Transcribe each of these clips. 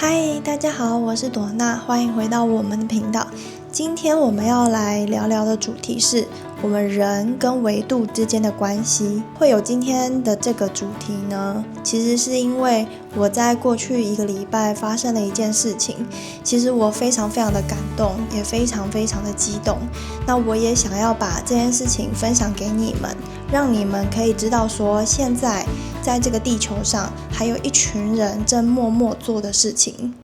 嗨，大家好，我是朵娜，欢迎回到我们的频道。今天我们要来聊聊的主题是我们人跟维度之间的关系。会有今天的这个主题呢，其实是因为我在过去一个礼拜发生了一件事情，其实我非常的感动，也非常的激动。那我也想要把这件事情分享给你们，让你们可以知道说，现在在这个地球上还有一群人正默默做的事情。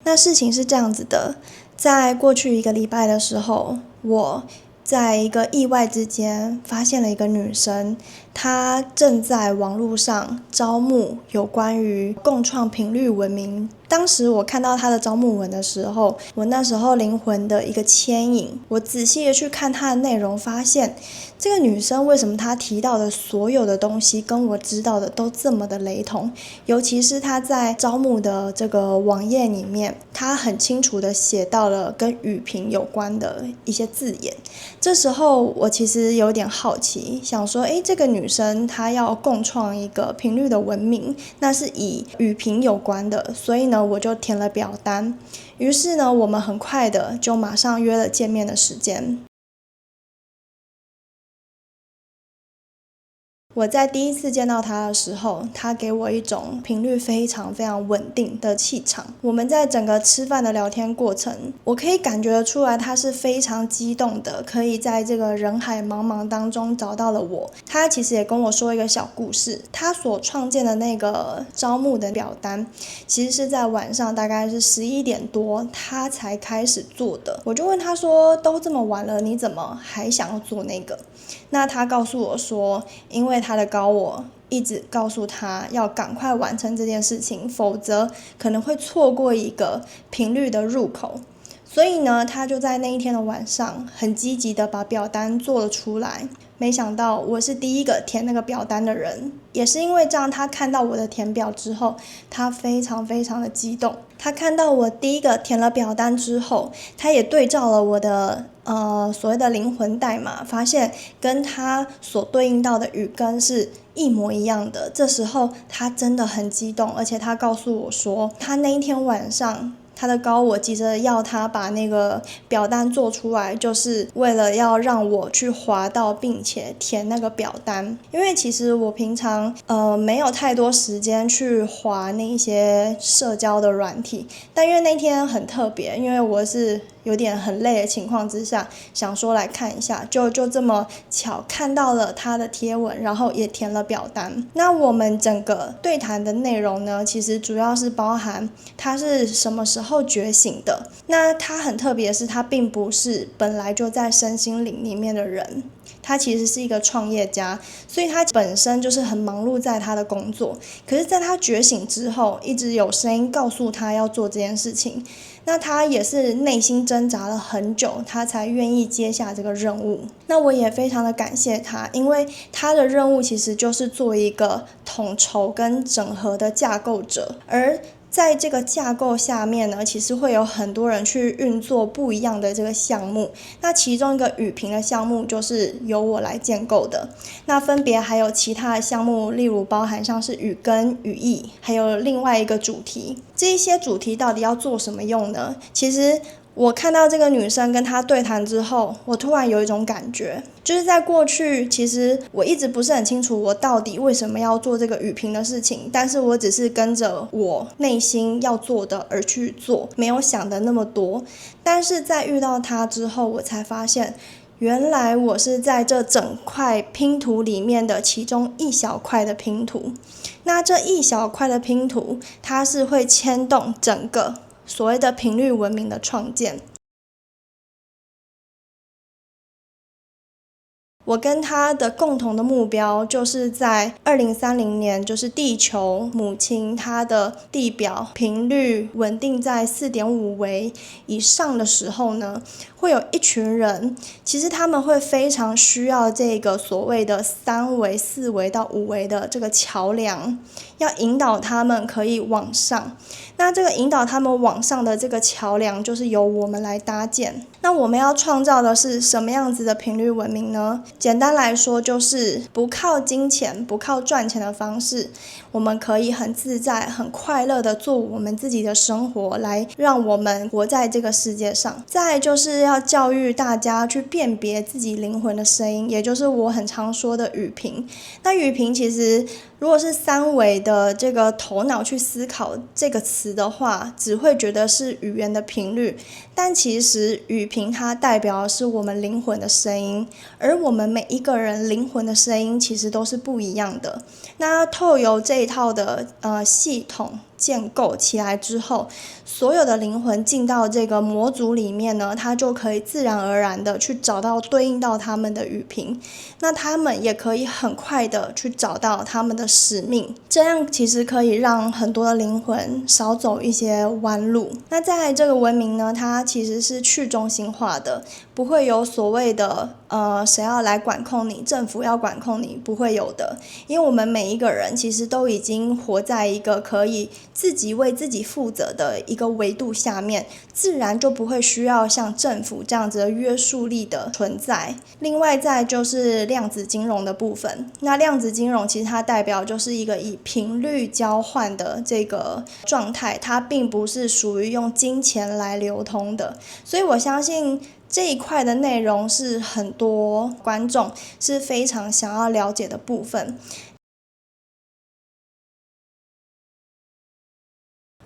那事情是这样子的，在过去一个礼拜的时候，我在一个意外之间发现了一个女生，她正在网络上招募有关于共创频率文明。当时我看到她的招募文的时候，我那时候灵魂的一个牵引，我仔细的去看她的内容，发现这个女生为什么她提到的所有的东西跟我知道的都这么的雷同，尤其是她在招募的这个网页里面，她很清楚的写到了跟语频有关的一些字眼。这时候我其实有点好奇，想说这个女生她要共创一个频率的文明，那是以语频有关的，所以呢我就填了表单。于是呢我们很快的就马上约了见面的时间。我在第一次见到他的时候，他给我一种频率非常稳定的气场。我们在整个吃饭的聊天过程，我可以感觉得出来他是非常激动的，可以在这个人海茫茫当中找到了我。他其实也跟我说一个小故事，他所创建的那个招募的表单，其实是在晚上大概是11点多他才开始做的。我就问他说，都这么晚了，你怎么还想要做那个？那他告诉我说，因为他的高我一直告诉他要赶快完成这件事情，否则可能会错过一个频率的入口。所以呢，他就在那一天的晚上很积极的把表单做了出来。没想到我是第一个填那个表单的人，也是因为这样，他看到我的填表之后，他非常的激动。他看到我第一个填了表单之后，他也对照了我的所谓的灵魂代码，发现跟他所对应到的语根是一模一样的。这时候他真的很激动，而且他告诉我说，他那一天晚上他的高我急着要他把那个表单做出来，就是为了要让我去滑到并且填那个表单。因为其实我平常没有太多时间去滑那些社交的软体，但因为那天很特别，因为我是有点很累的情况之下，想说来看一下，就这么巧看到了他的贴文，然后也填了表单。那我们整个对谈的内容呢，其实主要是包含他是什么时候觉醒的。那他很特别的是，他并不是本来就在身心灵里面的人，他其实是一个创业家，所以他本身就是很忙碌在他的工作。可是在他觉醒之后，一直有声音告诉他要做这件事情，那他也是内心挣扎了很久，他才愿意接下这个任务。那我也非常的感谢他，因为他的任务其实就是做一个统筹跟整合的架构者，而在这个架构下面呢，其实会有很多人去运作不一样的这个项目。那其中一个语频的项目就是由我来建构的。那分别还有其他的项目，例如包含像是语根、语义，还有另外一个主题。这一些主题到底要做什么用呢？其实我看到这个女生跟她对谈之后，我突然有一种感觉，就是在过去其实我一直不是很清楚我到底为什么要做这个语频的事情，但是我只是跟着我内心要做的而去做，没有想的那么多。但是在遇到她之后，我才发现原来我是在这整块拼图里面的其中一小块的拼图。那这一小块的拼图，它是会牵动整个所谓的频率文明的创建。我跟他的共同的目标就是在2030年，就是地球母亲她的地表频率稳定在4.5维以上的时候呢，会有一群人，其实他们会非常需要这个所谓的3维、4维到5维的这个桥梁，要引导他们可以往上。那这个引导他们往上的这个桥梁就是由我们来搭建。那我们要创造的是什么样子的频率文明呢？简单来说，就是不靠金钱、不靠赚钱的方式，我们可以很自在、很快乐的做我们自己的生活，来让我们活在这个世界上。再来就是要教育大家去辨别自己灵魂的声音，也就是我很常说的语频。那语频其实如果是三维的这个头脑去思考这个词的话，只会觉得是语言的频率，但其实语频它代表的是我们灵魂的声音，而我们每一个人灵魂的声音其实都是不一样的。那透由这一套的系统建构起来之后，所有的灵魂进到这个模组里面呢，它就可以自然而然的去找到对应到他们的语频，那他们也可以很快的去找到他们的使命，这样其实可以让很多的灵魂少走一些弯路。那在这个文明呢，它其实是去中心化的，不会有所谓的谁要来管控你，政府要管控你，不会有的。因为我们每一个人其实都已经活在一个可以自己为自己负责的一个维度下面，自然就不会需要像政府这样子的约束力的存在。另外再就是量子金融的部分，那量子金融其实它代表就是一个以频率交换的这个状态，它并不是属于用金钱来流通的，所以我相信这一块的内容是很多观众是非常想要了解的部分。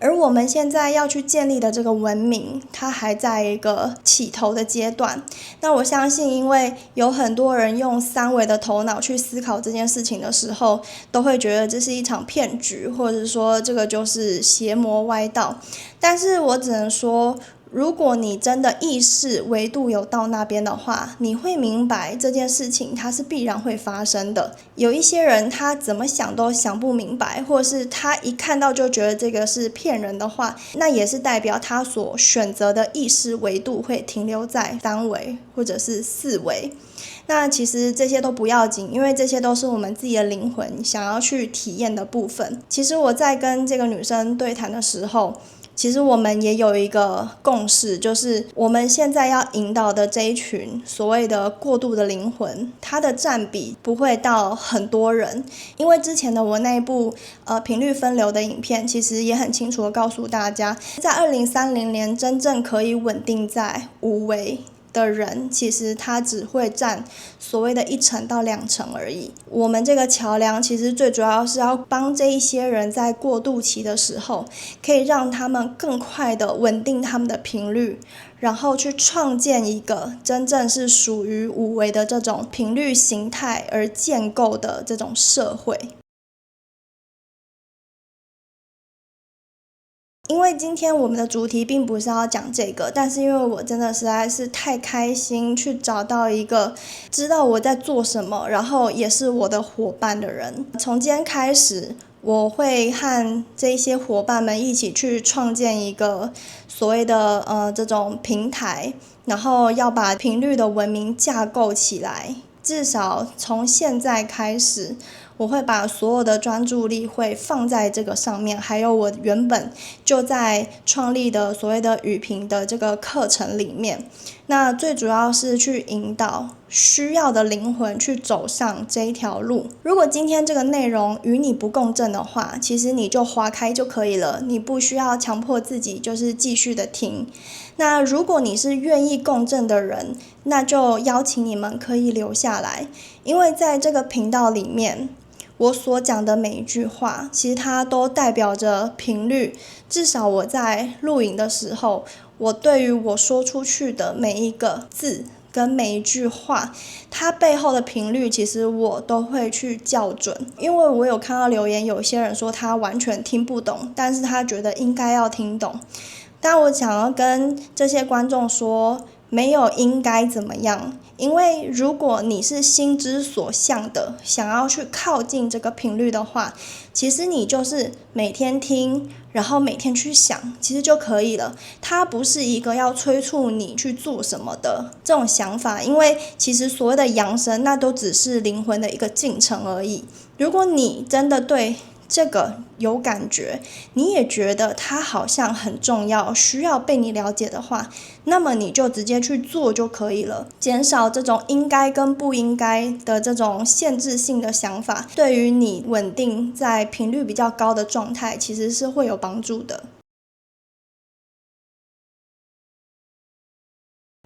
而我们现在要去建立的这个文明，它还在一个起头的阶段。那我相信，因为有很多人用三维的头脑去思考这件事情的时候，都会觉得这是一场骗局，或者说这个就是邪魔歪道。但是我只能说，如果你真的意识维度有到那边的话，你会明白这件事情它是必然会发生的。有一些人他怎么想都想不明白，或是他一看到就觉得这个是骗人的话，那也是代表他所选择的意识维度会停留在三维或者是四维。那其实这些都不要紧，因为这些都是我们自己的灵魂想要去体验的部分。其实我在跟这个女生对谈的时候，其实我们也有一个共识，就是我们现在要引导的这一群所谓的过渡的灵魂，它的占比不会到很多人。因为之前的我那一部频率分流的影片，其实也很清楚的告诉大家，在2030年真正可以稳定在五维的人，其实他只会占所谓的1成到2成而已。我们这个桥梁其实最主要是要帮这一些人在过渡期的时候，可以让他们更快的稳定他们的频率，然后去创建一个真正是属于五维的这种频率形态而建构的这种社会。因为今天我们的主题并不是要讲这个，但是因为我真的实在是太开心去找到一个知道我在做什么，然后也是我的伙伴的人。从今天开始，我会和这些伙伴们一起去创建一个所谓的这种平台，然后要把频率的文明架构起来。至少从现在开始，我会把所有的专注力会放在这个上面，还有我原本就在创立的所谓的语频的这个课程里面。那最主要是去引导需要的灵魂去走上这一条路。如果今天这个内容与你不共振的话，其实你就划开就可以了，你不需要强迫自己就是继续的听。那如果你是愿意共振的人，那就邀请你们可以留下来，因为在这个频道里面，我所讲的每一句话，其实它都代表着频率。至少我在录影的时候，我对于我说出去的每一个字跟每一句话，它背后的频率其实我都会去校准。因为我有看到留言，有些人说他完全听不懂，但是他觉得应该要听懂。但我想要跟这些观众说，没有应该怎么样，因为如果你是心之所向的，想要去靠近这个频率的话，其实你就是每天听，然后每天去想，其实就可以了。它不是一个要催促你去做什么的这种想法，因为其实所谓的扬升，那都只是灵魂的一个进程而已。如果你真的对这个有感觉，你也觉得它好像很重要，需要被你了解的话，那么你就直接去做就可以了，减少这种应该跟不应该的这种限制性的想法，对于你稳定在频率比较高的状态，其实是会有帮助的。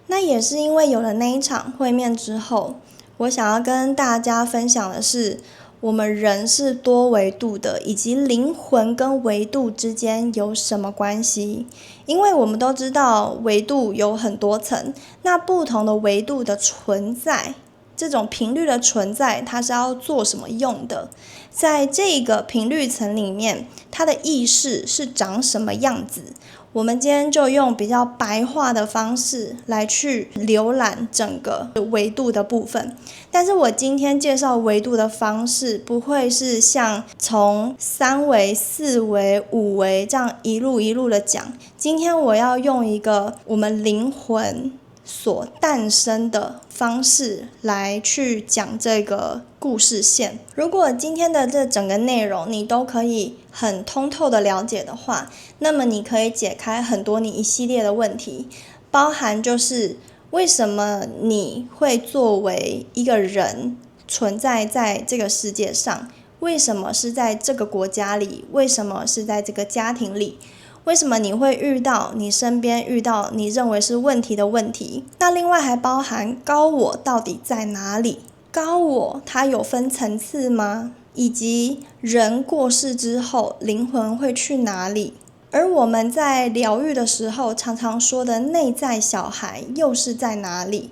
那也是因为有了那一场会面之后，我想要跟大家分享的是，我们人是多维度的，以及灵魂跟维度之间有什么关系。因为我们都知道维度有很多层，那不同的维度的存在，这种频率的存在，它是要做什么用的？在这个频率层里面，它的意识是长什么样子？我们今天就用比较白话的方式来去浏览整个维度的部分，但是我今天介绍维度的方式不会是像从3维、4维、5维这样一路一路的讲，今天我要用一个我们灵魂所诞生的方式来去讲这个故事线。如果今天的这整个内容你都可以很通透的了解的话，那么你可以解开很多你一系列的问题，包含就是为什么你会作为一个人存在在这个世界上，为什么是在这个国家里，为什么是在这个家庭里，为什么你会遇到你身边遇到你认为是问题的问题。那另外还包含高我到底在哪里，高我它有分层次吗？以及人过世之后灵魂会去哪里？而我们在疗愈的时候常常说的内在小孩又是在哪里？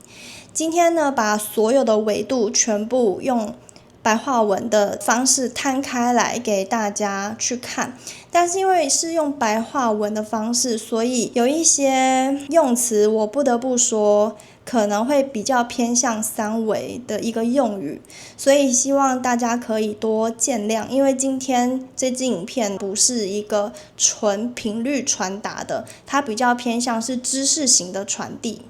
今天呢，把所有的维度全部用白话文的方式摊开来给大家去看，但是因为是用白话文的方式，所以有一些用词我不得不说可能会比较偏向3维的一个用语，所以希望大家可以多见谅，因为今天这支影片不是一个纯频率传达的，它比较偏向是知识型的传递。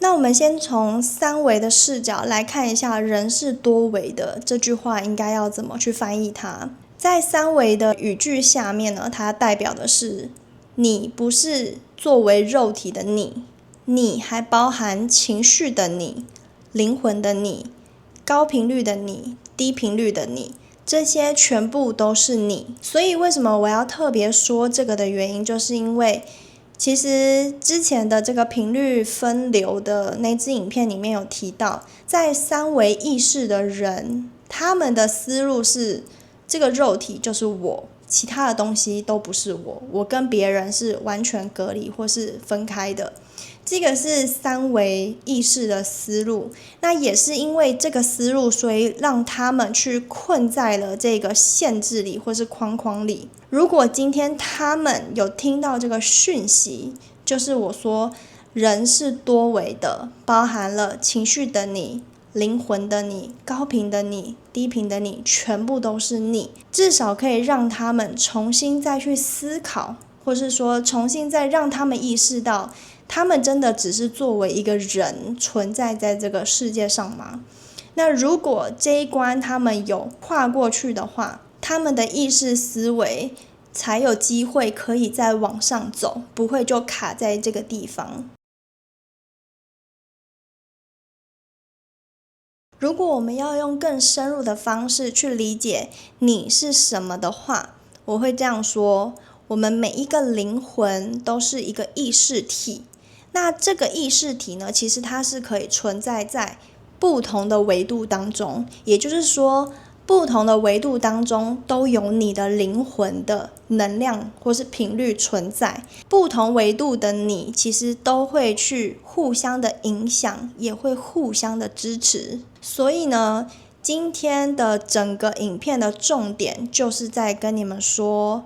那我们先从3维的视角来看一下人是多维的这句话应该要怎么去翻译它。在3维的语句下面呢，它代表的是你不是作为肉体的你，你还包含情绪的你、灵魂的你、高频率的你、低频率的你，这些全部都是你。所以为什么我要特别说这个的原因，就是因为其实之前的这个频率分流的那支影片里面有提到，在3维意识的人，他们的思路是这个肉体就是我，其他的东西都不是我，我跟别人是完全隔离或是分开的。这个是3维意识的思路，那也是因为这个思路，所以让他们去困在了这个限制里或是框框里。如果今天他们有听到这个讯息，就是我说人是多维的，包含了情绪的你、灵魂的你、高频的你、低频的你，全部都是你，至少可以让他们重新再去思考，或是说重新再让他们意识到，他们真的只是作为一个人存在在这个世界上吗？那如果这一关他们有跨过去的话，他们的意识思维才有机会可以再往上走，不会就卡在这个地方。如果我们要用更深入的方式去理解你是什么的话，我会这样说，我们每一个灵魂都是一个意识体，那这个意识体呢，其实它是可以存在在不同的维度当中，也就是说不同的维度当中都有你的灵魂的能量或是频率存在，不同维度的你其实都会去互相的影响，也会互相的支持。所以呢，今天的整个影片的重点就是在跟你们说，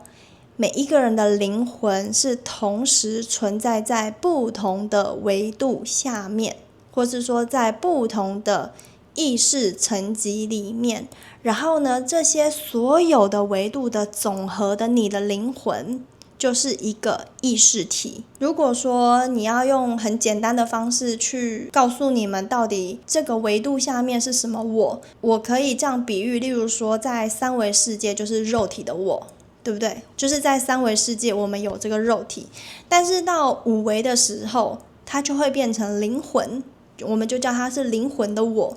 每一个人的灵魂是同时存在在不同的维度下面，或是说在不同的意识层级里面，然后呢，这些所有的维度的总和的你的灵魂，就是一个意识体。如果说你要用很简单的方式去告诉你们到底这个维度下面是什么我可以这样比喻，例如说在三维世界就是肉体的我，对不对？就是在三维世界我们有这个肉体，但是到五维的时候它就会变成灵魂，我们就叫它是灵魂的我。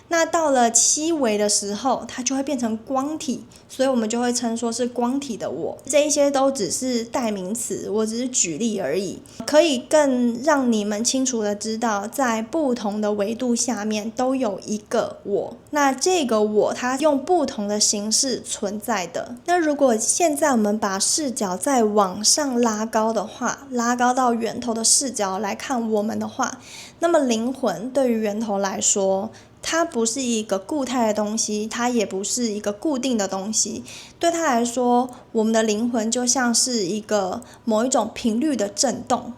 那到了七维的时候它就会变成光体，所以我们就会称说是光体的我。这一些都只是代名词，我只是举例而已，可以更让你们清楚的知道在不同的维度下面都有一个我，那这个我它用不同的形式存在的。那如果现在我们把视角再往上拉高的话，拉高到源头的视角来看我们的话，那么灵魂对于源头来说，它不是一个固态的东西，它也不是一个固定的东西。对它来说，我们的灵魂就像是一个某一种频率的震动。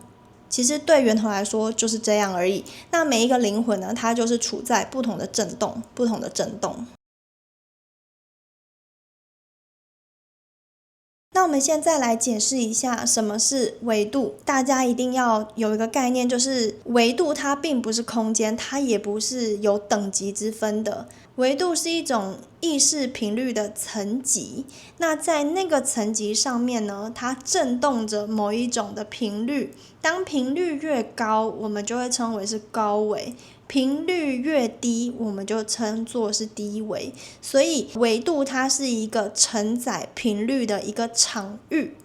其实对源头来说就是这样而已。那每一个灵魂呢，它就是处在不同的震动，不同的震动。那我们现在来解释一下什么是维度。大家一定要有一个概念，就是维度它并不是空间，它也不是有等级之分的。维度是一种意识频率的层级，那在那个层级上面呢，它震动着某一种的频率。当频率越高，我们就会称为是高维。频率越低，我们就称作是低维。所以维度它是一个承载频率的一个场域，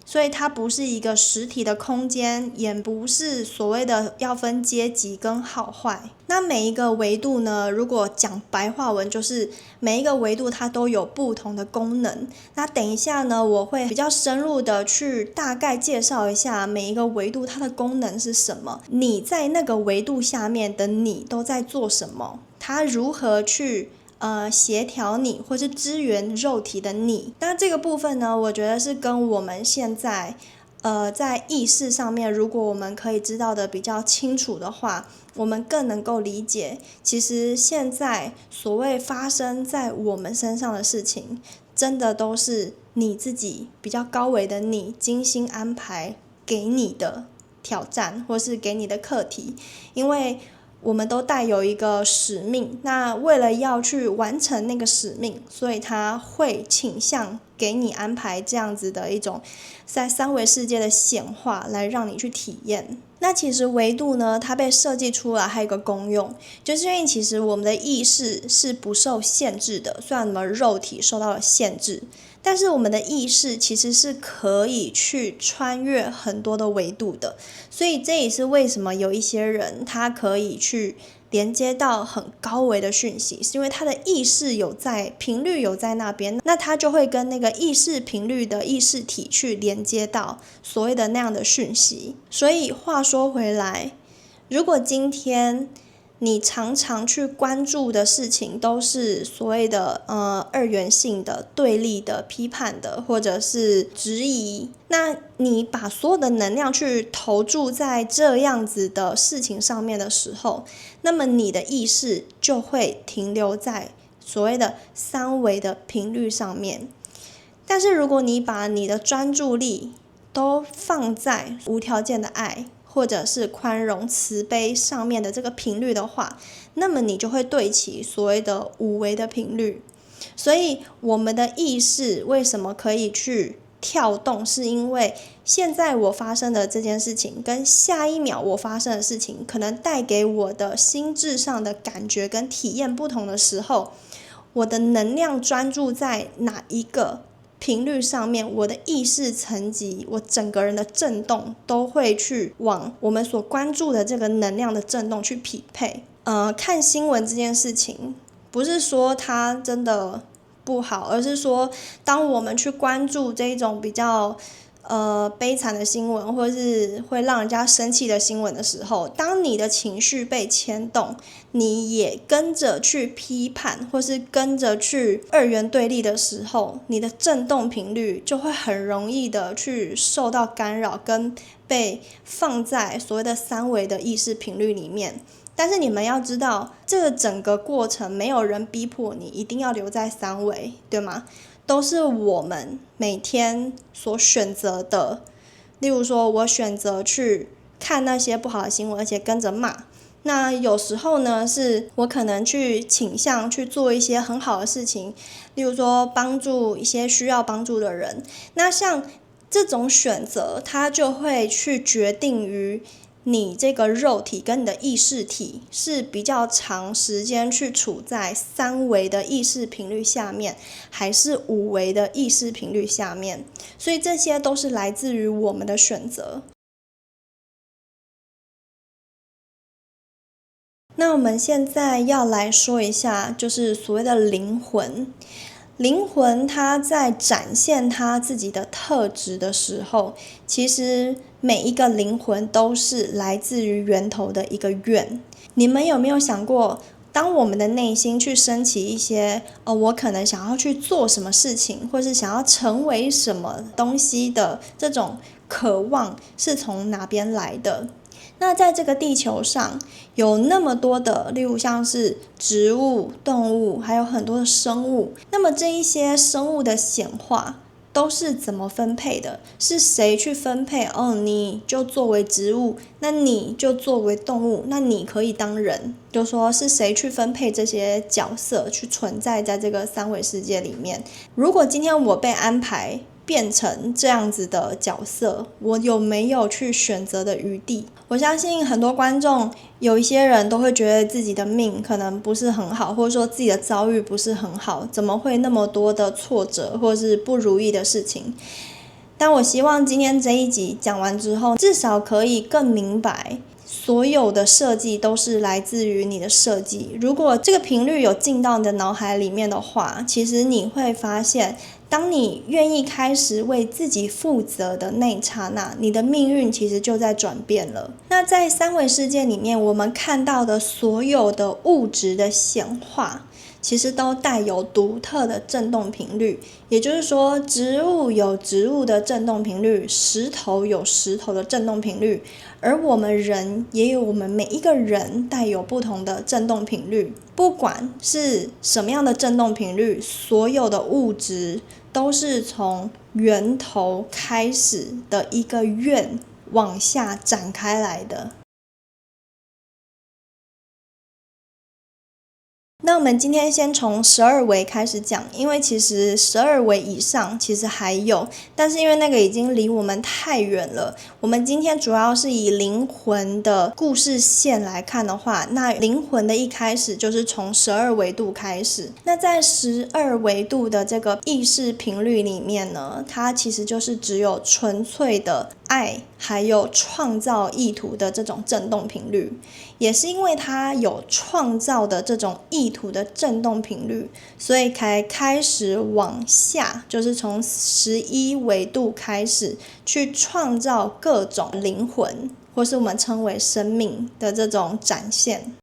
所以它不是一个实体的空间，也不是所谓的要分阶级跟好坏。那每一个维度呢，如果讲白话文，就是每一个维度它都有不同的功能。那等一下呢，我会比较深入的去大概介绍一下每一个维度它的功能是什么，你在那个维度下面的你都在做什么，它如何去协调你或是支援肉体的你。那这个部分呢，我觉得是跟我们现在在意识上面，如果我们可以知道的比较清楚的话，我们更能够理解，其实现在所谓发生在我们身上的事情，真的都是你自己比较高维的你精心安排给你的挑战，或是给你的课题。因为我们都带有一个使命，那为了要去完成那个使命，所以他会倾向给你安排这样子的一种在三维世界的显化，来让你去体验。那其实维度呢，它被设计出来还有一个功用，就是因为其实我们的意识是不受限制的，虽然我们肉体受到了限制，但是我们的意识其实是可以去穿越很多的维度的。所以这也是为什么有一些人他可以去连接到很高维的讯息，是因为他的意识有在，频率有在那边，那他就会跟那个意识频率的意识体去连接到所谓的那样的讯息。所以话说回来，如果今天你常常去关注的事情都是所谓的二元性的、对立的、批判的，或者是质疑，那你把所有的能量去投注在这样子的事情上面的时候，那么你的意识就会停留在所谓的三维的频率上面。但是如果你把你的专注力都放在无条件的爱或者是宽容慈悲上面的这个频率的话，那么你就会对齐所谓的五维的频率。所以我们的意识为什么可以去跳动，是因为现在我发生的这件事情跟下一秒我发生的事情可能带给我的心智上的感觉跟体验不同的时候，我的能量专注在哪一个频率上面，我的意识层级，我整个人的震动都会去往我们所关注的这个能量的震动去匹配。看新闻这件事情，不是说它真的不好，而是说当我们去关注这一种比较悲惨的新闻，或是会让人家生气的新闻的时候，当你的情绪被牵动，你也跟着去批判，或是跟着去二元对立的时候，你的振动频率就会很容易的去受到干扰，跟被放在所谓的三维的意识频率里面。但是你们要知道，这个整个过程没有人逼迫你一定要留在三维，对吗？都是我们每天所选择的。例如说，我选择去看那些不好的新闻，而且跟着骂。那有时候呢，是我可能去倾向去做一些很好的事情，例如说帮助一些需要帮助的人。那像这种选择，它就会去决定于你这个肉体跟你的意识体是比较长时间去处在三维的意识频率下面，还是五维的意识频率下面。所以这些都是来自于我们的选择。那我们现在要来说一下，就是所谓的灵魂。灵魂它在展现它自己的特质的时候，其实每一个灵魂都是来自于源头的一个愿。你们有没有想过，当我们的内心去升起一些我可能想要去做什么事情，或是想要成为什么东西的这种渴望，是从哪边来的？那在这个地球上有那么多的，例如像是植物、动物，还有很多的生物。那么这一些生物的显化都是怎么分配的？是谁去分配？你就作为植物，那你就作为动物，那你可以当人。就说是谁去分配这些角色，去存在在这个三维世界里面。如果今天我被安排变成这样子的角色，我有没有去选择的余地？我相信很多观众有一些人都会觉得自己的命可能不是很好，或者说自己的遭遇不是很好，怎么会那么多的挫折或是不如意的事情？但我希望今天这一集讲完之后，至少可以更明白，所有的设计都是来自于你的设计。如果这个频率有进到你的脑海里面的话，其实你会发现，当你愿意开始为自己负责的那一刹那，你的命运其实就在转变了。那在三维世界里面，我们看到的所有的物质的显化，其实都带有独特的振动频率。也就是说，植物有植物的振动频率，石头有石头的振动频率，而我们人也有我们每一个人带有不同的振动频率。不管是什么样的振动频率，所有的物质都是从源头开始的一个愿往下展开来的。那我们今天先从12维开始讲，因为其实12维以上其实还有，但是因为那个已经离我们太远了。我们今天主要是以灵魂的故事线来看的话，那灵魂的一开始就是从12维度开始。那在12维度的这个意识频率里面呢，它其实就是只有纯粹的爱，还有创造意图的这种振动频率。也是因为它有创造的这种意图的振动频率，所以才开始往下，就是从11维度开始去创造各种灵魂，或是我们称为生命的这种展现。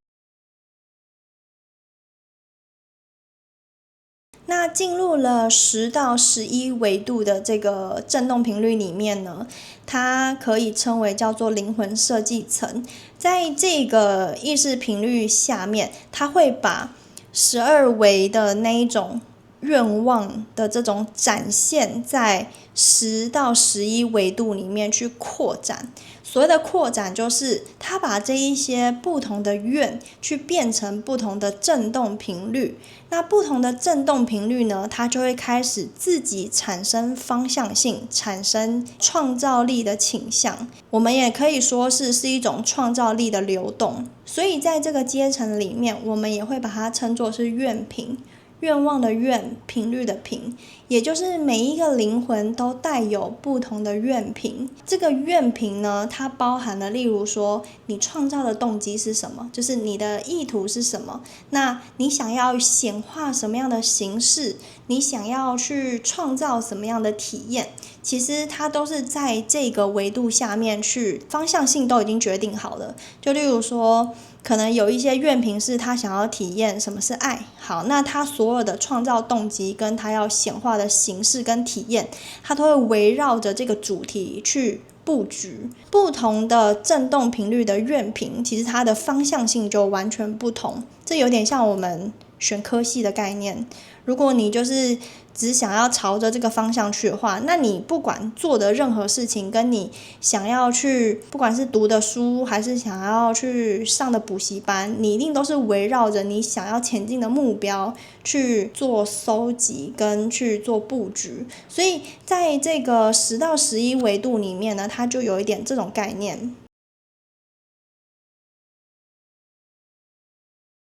那进入了10到11维度的这个振动频率里面呢，它可以称为叫做灵魂设计层。在这个意识频率下面，它会把12维的那一种愿望的这种展现在10到11维度里面去扩展。所谓的扩展，就是它把这一些不同的愿去变成不同的振动频率。那不同的振动频率呢，它就会开始自己产生方向性，产生创造力的倾向。我们也可以说是一种创造力的流动。所以在这个阶层里面，我们也会把它称作是愿频。愿望的愿，频率的频，也就是每一个灵魂都带有不同的愿频。这个愿频呢，它包含了例如说你创造的动机是什么，就是你的意图是什么，那你想要显化什么样的形式，你想要去创造什么样的体验，其实它都是在这个维度下面去方向性都已经决定好了。就例如说可能有一些愿频是他想要体验什么是爱，好，那他所有的创造动机跟他要显化的形式跟体验，他都会围绕着这个主题去布局。不同的振动频率的院频，其实它的方向性就完全不同。这有点像我们选科系的概念，如果你就是只想要朝着这个方向去的话，那你不管做的任何事情，跟你想要去不管是读的书还是想要去上的补习班，你一定都是围绕着你想要前进的目标去做搜集跟去做布局。所以在这个10到11维度里面呢，它就有一点这种概念。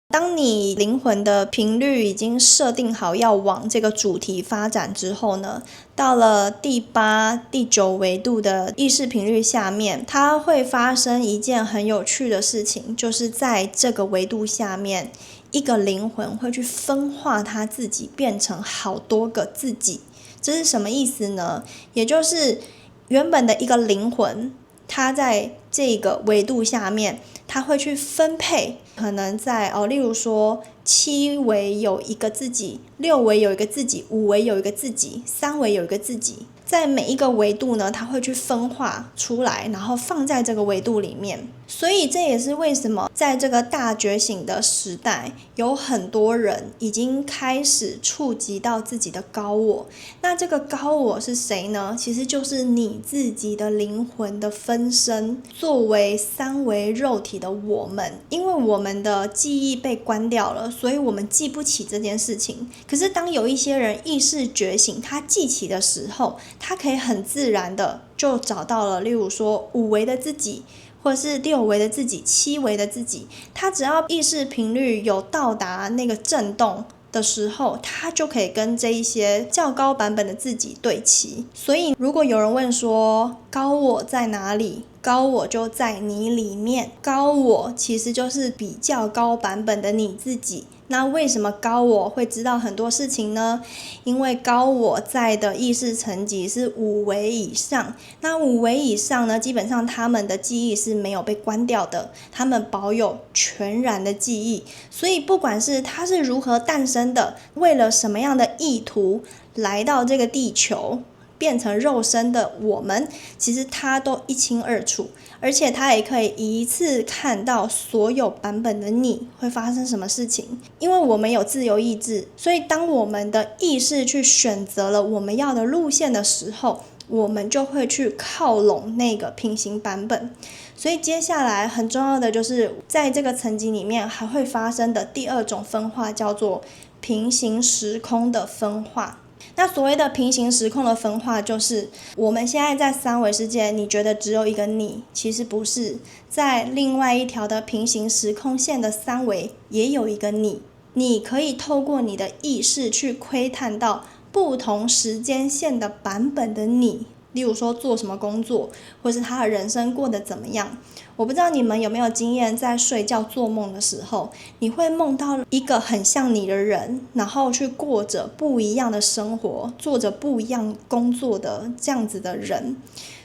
当你灵魂的频率已经设定好要往这个主题发展之后呢，到了第8、第9维度的意识频率下面，它会发生一件很有趣的事情，就是在这个维度下面，一个灵魂会去分化它自己，变成好多个自己。这是什么意思呢？也就是原本的一个灵魂，它在这个维度下面，它会去分配，可能在例如说7维有一个自己，6维有一个自己，5维有一个自己，3维有一个自己。在每一个维度呢，它会去分化出来，然后放在这个维度里面。所以这也是为什么在这个大觉醒的时代，有很多人已经开始触及到自己的高我。那这个高我是谁呢？其实就是你自己的灵魂的分身，作为3维肉体的我们。因为我们的记忆被关掉了，所以我们记不起这件事情。可是当有一些人意识觉醒，他记起的时候，他可以很自然的就找到了，例如说5维的自己，或是6维的自己，7维的自己。他只要意识频率有到达那个震动的时候，他就可以跟这一些较高版本的自己对齐。所以如果有人问说高我在哪里，高我就在你里面。高我其实就是比较高版本的你自己。那为什么高我会知道很多事情呢？因为高我在的意识层级是5维以上。那5维以上呢，基本上他们的记忆是没有被关掉的，他们保有全然的记忆。所以不管是他是如何诞生的，为了什么样的意图来到这个地球，变成肉身的我们，其实他都一清二楚。而且他也可以一次看到所有版本的你会发生什么事情。因为我们有自由意志，所以当我们的意识去选择了我们要的路线的时候，我们就会去靠拢那个平行版本。所以接下来很重要的就是在这个层级里面还会发生的第2种分化，叫做平行时空的分化。那所谓的平行时空的分化，就是我们现在在3维世界，你觉得只有一个你，其实不是。在另外一条的平行时空线的3维也有一个你。你可以透过你的意识去窥探到不同时间线的版本的你，例如说做什么工作，或是他的人生过得怎么样。我不知道你们有没有经验，在睡觉做梦的时候，你会梦到一个很像你的人，然后去过着不一样的生活，做着不一样工作的这样子的人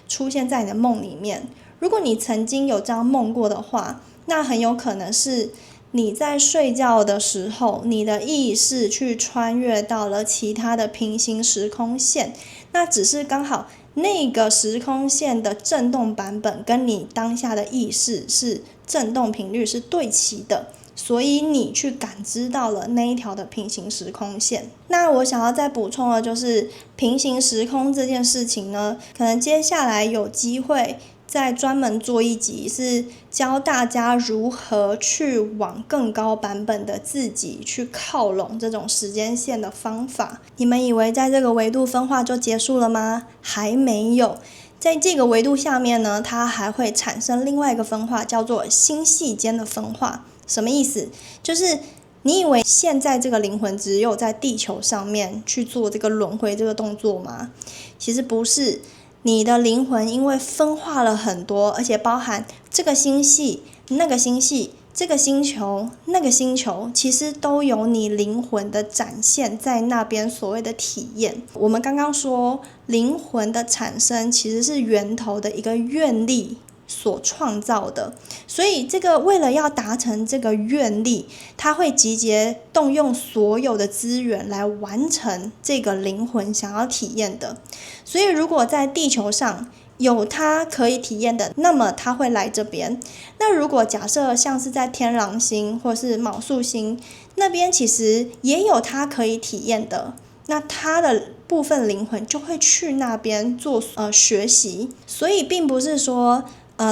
出现在你的梦里面。如果你曾经有这样梦过的话，那很有可能是你在睡觉的时候，你的意识去穿越到了其他的平行时空线，那只是刚好那个时空线的振动版本跟你当下的意识是振动频率是对齐的，所以你去感知到了那一条的平行时空线。那我想要再补充的就是平行时空这件事情呢，可能接下来有机会再专门做一集，是教大家如何去往更高版本的自己去靠拢这种时间线的方法。你们以为在这个维度分化就结束了吗？还没有。在这个维度下面呢，它还会产生另外一个分化，叫做星系间的分化。什么意思？就是你以为现在这个灵魂只有在地球上面去做这个轮回这个动作吗？其实不是。你的灵魂因为分化了很多，而且包含这个星系、那个星系、这个星球、那个星球，其实都有你灵魂的展现在那边所谓的体验。我们刚刚说灵魂的产生其实是源头的一个愿力所创造的，所以这个为了要达成这个愿力，它会集结动用所有的资源来完成这个灵魂想要体验的。所以如果在地球上有他可以体验的，那么他会来这边。那如果假设像是在天狼星或是昴宿星那边，其实也有他可以体验的，那他的部分灵魂就会去那边做学习。所以并不是说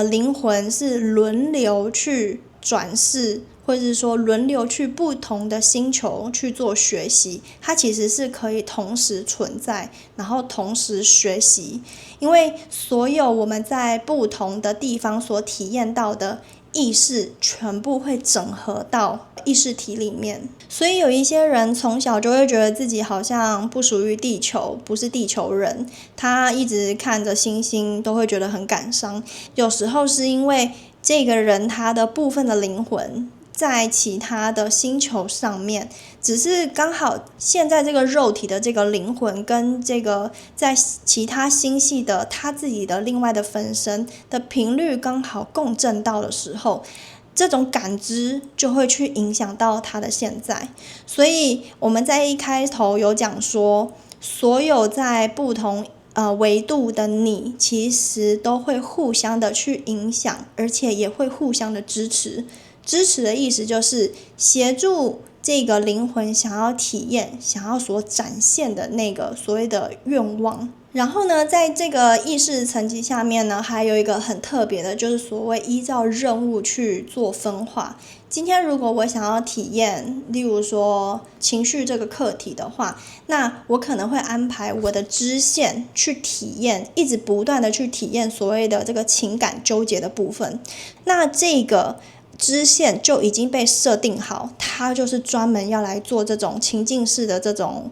灵魂是轮流去转世，或者是说轮流去不同的星球去做学习，它其实是可以同时存在，然后同时学习。因为所有我们在不同的地方所体验到的意识全部会整合到意识体里面，所以有一些人从小就会觉得自己好像不属于地球，不是地球人，他一直看着星星都会觉得很感伤。有时候是因为这个人他的部分的灵魂在其他的星球上面，只是刚好现在这个肉体的这个灵魂跟这个在其他星系的他自己的另外的分身的频率刚好共振到的时候，这种感知就会去影响到他的现在。所以我们在一开头有讲说，所有在不同维度的你其实都会互相的去影响，而且也会互相的支持。支持的意思就是协助这个灵魂想要体验、想要所展现的那个所谓的愿望。然后呢，在这个意识层级下面呢，还有一个很特别的，就是所谓依照任务去做分化。今天如果我想要体验，例如说情绪这个课题的话，那我可能会安排我的支线去体验，一直不断的去体验所谓的这个情感纠结的部分。那这个支线就已经被设定好，它就是专门要来做这种情境式的这种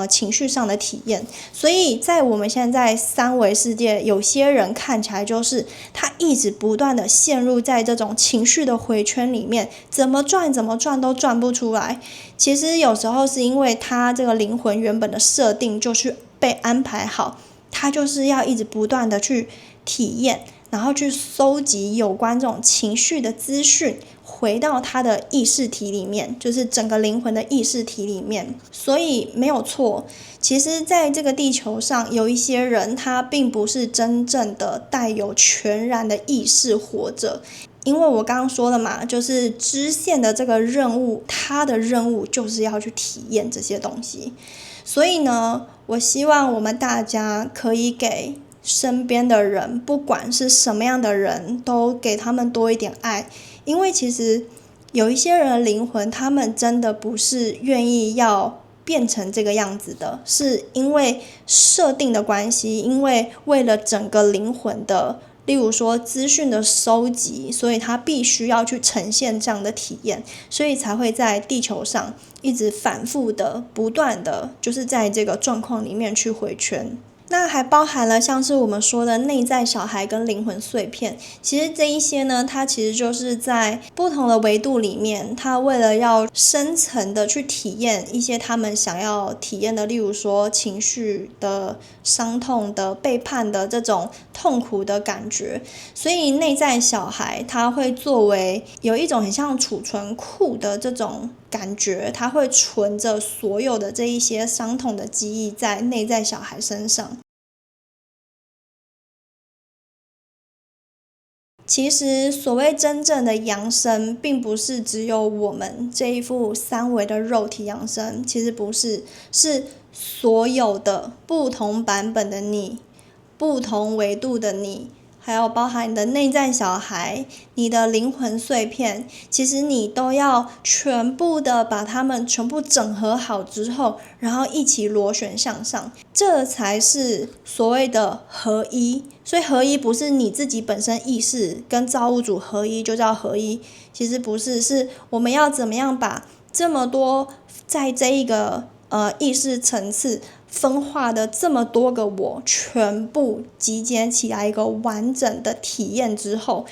情绪上的体验。所以在我们现在三维世界，有些人看起来就是他一直不断的陷入在这种情绪的回圈里面，怎么转都转不出来。其实有时候是因为他这个灵魂原本的设定就去被安排好，他就是要一直不断的去体验，然后去搜集有关这种情绪的资讯，回到他的意识体里面，就是整个灵魂的意识体里面。所以没有错，其实在这个地球上有一些人他并不是真正的带有全然的意识活着，因为我刚刚说了嘛，就是支线的这个任务，他的任务就是要去体验这些东西。所以呢，我希望我们大家可以给身边的人，不管是什么样的人，都给他们多一点爱。因为其实有一些人的灵魂，他们真的不是愿意要变成这个样子的，是因为设定的关系，因为为了整个灵魂的例如说资讯的收集，所以他必须要去呈现这样的体验，所以才会在地球上一直反复的不断的就是在这个状况里面去回圈。那还包含了像是我们说的内在小孩跟灵魂碎片，其实这一些呢，它其实就是在不同的维度里面，它为了要深层的去体验一些他们想要体验的，例如说情绪的伤痛的背叛的这种痛苦的感觉，所以内在小孩它会作为有一种很像储存库的这种感觉，它会存着所有的这一些伤痛的记忆在内在小孩身上。其实所谓真正的扬升，并不是只有我们这一副三维的肉体扬升，其实不是，是所有的不同版本的你，不同维度的你，还有包含你的内在小孩，你的灵魂碎片，其实你都要全部的把它们全部整合好之后，然后一起螺旋向上，这才是所谓的合一。所以合一不是你自己本身意识跟造物主合一就叫合一，其实不是，是我们要怎么样把这么多在这一个意识层次分化的这么多个我全部集结起来一个完整的体验之后，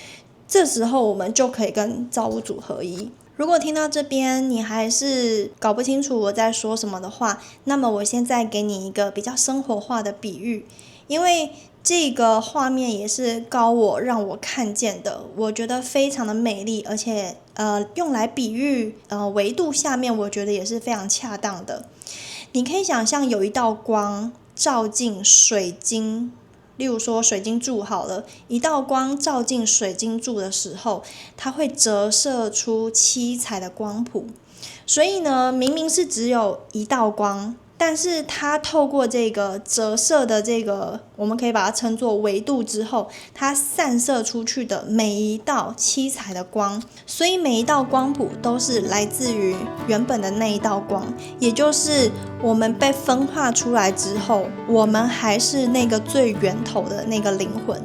这时候我们就可以跟造物主合一。如果听到这边你还是搞不清楚我在说什么的话，那么我现在给你一个比较生活化的比喻，因为这个画面也是高我让我看见的，我觉得非常的美丽，而且用来比喻维度下面，我觉得也是非常恰当的。你可以想象有一道光照进水晶例如说水晶柱好了，一道光照进水晶柱的时候，它会折射出七彩的光谱。所以呢，明明是只有一道光，但是它透过这个折射的这个，我们可以把它称作维度之后，它散射出去的每一道七彩的光，所以每一道光谱都是来自于原本的那一道光，也就是我们被分化出来之后，我们还是那个最源头的那个灵魂。